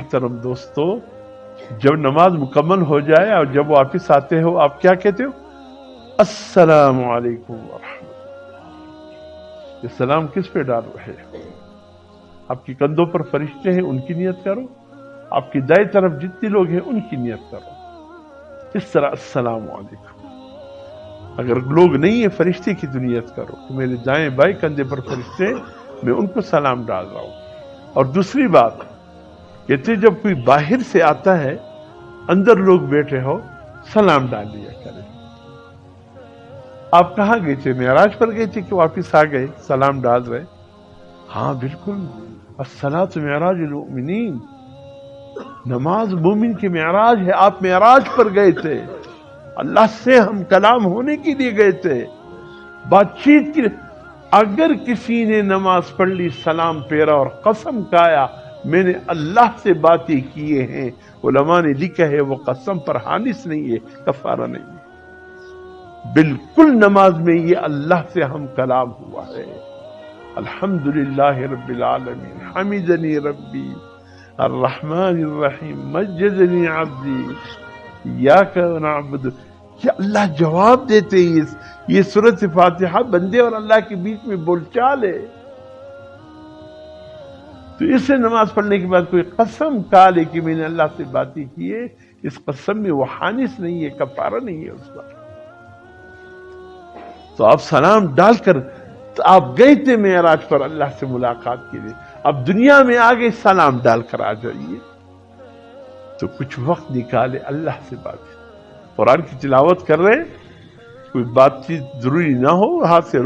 محترم دوستو، جب نماز مکمل ہو جائے اور جب واپس آتے ہو آپ کیا کہتے ہو؟ السلام علیکم ورحمۃ اللہ۔ یہ سلام کس پہ ڈال رہے ہو؟ آپ کی کندھوں پر فرشتے ہیں، ان کی نیت کرو، آپ کی دائیں طرف جتنے لوگ ہیں ان کی نیت کرو، اس طرح السلام علیکم۔ اگر لوگ نہیں ہیں فرشتے کی تو نیت کرو کہ میرے دائیں بائیں کندھے پر فرشتے، میں ان کو سلام ڈال رہا ہوں۔ اور دوسری بات کہتے جب کوئی باہر سے آتا ہے، اندر لوگ بیٹھے ہو، سلام ڈال دیا کرے۔ آپ کہاں گئے تھے؟ معراج پر گئے تھے کہ واپس آ گئے سلام ڈال رہے؟ ہاں بالکل، الصلاۃ معراج المؤمنین، نماز مومن کی معراج ہے۔ آپ معراج پر گئے تھے، اللہ سے ہم کلام ہونے کے لیے گئے تھے، بات چیت کی۔ اگر کسی نے نماز پڑھ لی، سلام پھیرا اور قسم کھایا میں نے اللہ سے باتیں کیے ہیں، علماء نے لکھا ہے وہ قسم پر حانث نہیں ہے، کفارہ نہیں ہے، بالکل نماز میں یہ اللہ سے ہم کلام ہوا ہے۔ الحمدللہ رب العالمین، حمدنی ربی الرحمن الرحیم، مجدنی عبدی، ایاک نعبد۔ کہ اللہ جواب دیتے ہیں۔ یہ سورۃ فاتحہ بندے اور اللہ کے بیچ میں بول چال ہے۔ تو اس سے نماز پڑھنے کے بعد کوئی قسم کھا لے کہ میں نے اللہ سے باتیں کی ہے، اس قسم میں وہ حانث نہیں ہے، کفارہ نہیں ہے اس پر۔ تو آپ سلام ڈال کر، تو آپ گئے تھے معراج پر اللہ سے ملاقات کے لیے، اب دنیا میں آگے سلام ڈال کر آ جائیے۔ تو کچھ وقت نکالے اللہ سے بات، قرآن کی تلاوت کر رہے، کوئی بات چیت ضروری نہ ہو، ہاتھ سے روک